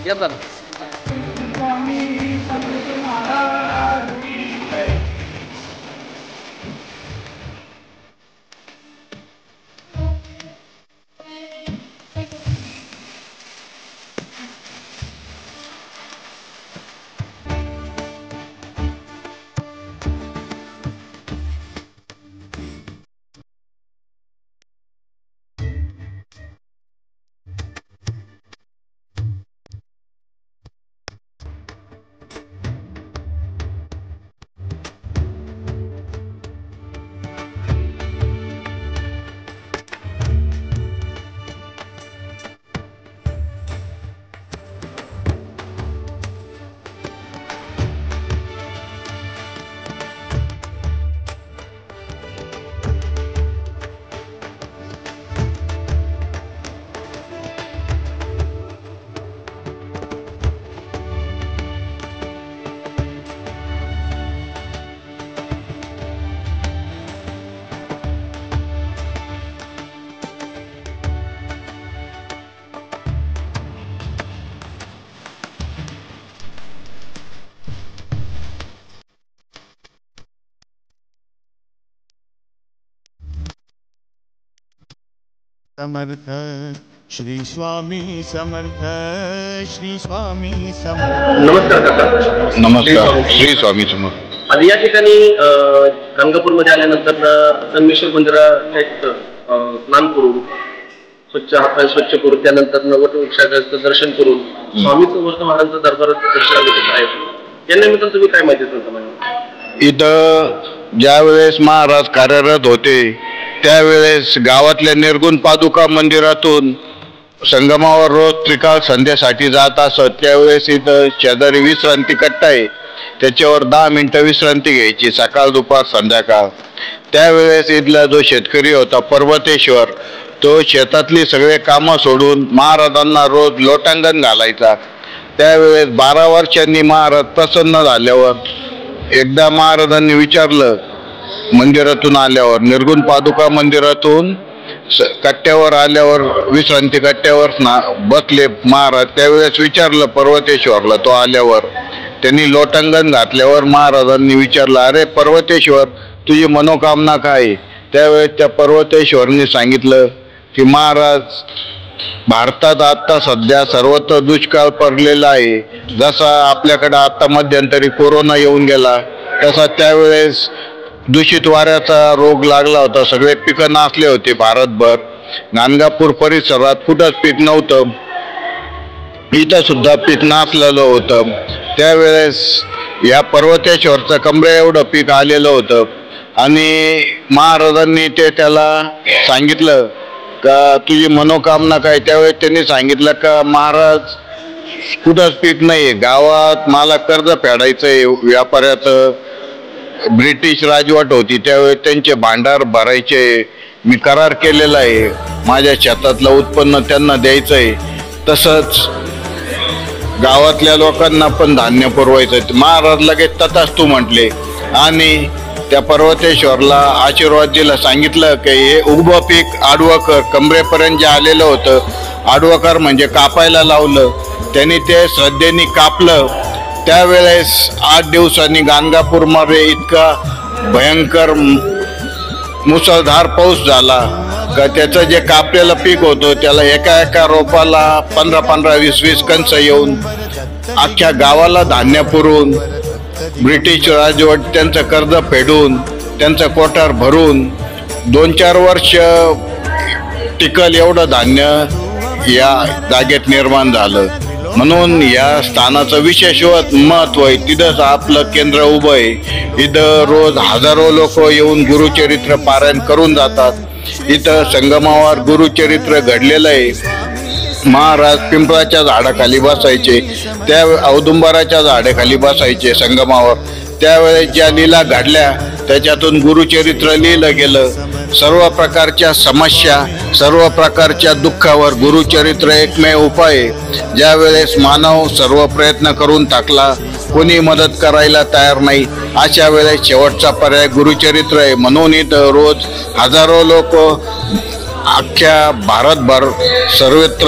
येतात. समर्थ श्री स्वामी समर्थ श्री स्वामी समर्थ. नमस्कार काका. नमस्कार. श्री स्वामी समर्थ. आज या ठिकाणी गंगापूरमध्ये आल्यानंतर संगमेश्वर मंदिरात स्नान करून स्वच्छ हात स्वच्छ करून त्यानंतर वटवृक्षाचं दर्शन करून स्वामी समर्थ महाराजांचं दरबारात दर्शन घेतलं आहे. या निमित्तानं तुम्ही काय माहिती सांगता मला? इथं ज्या वेळेस महाराज कार्यरत होते त्यावेळेस गावातल्या निर्गुण पादुका मंदिरातून संगमावर रोज त्रिकाळ संध्यासाठी जात असत. त्यावेळेस इथं शेजारी विश्रांती कट्टा आहे, त्याच्यावर 10 मिनिटं विश्रांती घ्यायची सकाळ दुपार संध्याकाळ. त्यावेळेस इथला जो शेतकरी होता पर्वतेश्वर, तो शेतातली सगळे कामं सोडून महाराजांना रोज लोटांगण घालायचा. त्यावेळेस 12 वर्षांनी महाराज प्रसन्न झाल्यावर एकदा महाराजांनी विचारलं, मंदिरातून आल्यावर निर्गुण पादुका मंदिरातून कट्ट्यावर आल्यावर विश्रांती कट्ट्यावर बसले महाराज. त्यावेळेस विचारलं पर्वतेश्वरला, तो आल्यावर त्यांनी लोटांगण घातल्यावर महाराजांनी विचारलं, अरे पर्वतेश्वर तुझी मनोकामना काय? त्यावेळेस त्या पर्वतेश्वरने सांगितलं की महाराज, भारतात आता सध्या सर्वत्र दुष्काळ पडलेला आहे. जसा आपल्याकडे आता मध्यंतरी कोरोना येऊन गेला तसा त्यावेळेस दूषित वाऱ्याचा रोग लागला होता. सगळे पिकं नासले होते भारतभर. गाणगापूर परिसरात कुठंच पीक नव्हतं, इथं सुद्धा पीक नासलेलं होतं. त्यावेळेस या पर्वतेश्वरचं कमरे एवढं पीक आलेलं होतं आणि महाराजांनी त्याला सांगितलं का तुझी मनोकामना काय? त्यावेळेस त्यांनी सांगितलं का महाराज कुठंच पीक नाही, गावात मला कर्ज फेडायचंय. व्यापाऱ्याचं ब्रिटिश राजवट होती त्यावेळेस त्यांचे भांडार भरायचे, मी करार केलेला आहे, माझ्या शेतातलं उत्पन्न त्यांना द्यायचंय, तसंच गावातल्या लोकांना पण धान्य पुरवायचं. महाराज लगेच तथास्तु म्हटले आणि त्या पर्वतेश्वरला आशीर्वाद दिला. सांगितलं की हे उभं पीक आडवं कर. कमरेपर्यंत जे आलेलं होतं आडवं कर म्हणजे कापायला लावलं. त्यांनी ते श्रद्धेने कापलं. त्यावेळेस 8 दिवसांनी गाणगापूरमध्ये इतका भयंकर मुसळधार पाऊस झाला का त्याचं जे कापलेलं पीक होतं त्याला एका रोपाला 15-15, 20-20 कंस येऊन अख्ख्या गावाला धान्य पुरवून ब्रिटिश राजवट त्यांचं कर्ज फेडून त्यांचं कोठार भरून 2-4 वर्ष टिकल एवढं धान्य या जागेत निर्माण झालं. म्हणून या स्थानाचं विशेष महत्व आहे. तिथंच आपलं केंद्र उभं आहे. इथं रोज हजारो लोक येऊन गुरुचरित्र पारायण करून जातात. इथं संगमावर गुरुचरित्र घडलेलं आहे. महाराज पिंपळाच्या झाडाखाली बसायचे, त्या औदुंबराच्या झाडाखाली बसायचे संगमावर. त्यावेळेस ज्या लीला घडल्या त्याच्यातून गुरुचरित्र लिहिलं गेलं. सर्व प्रकारच्या समस्या, सर्व प्रकारच्या दुःखावर गुरुचरित्र एकमेव उपाय आहे. ज्या वेळेस मानव सर्व प्रयत्न करून टाकला, कोणी मदत करायला तयार नाही, अशा वेळेस शेवटचा पर्याय गुरुचरित्र आहे. म्हणून इथं रोज हजारो लोक अख्ख्या भारतभर सर्वत्र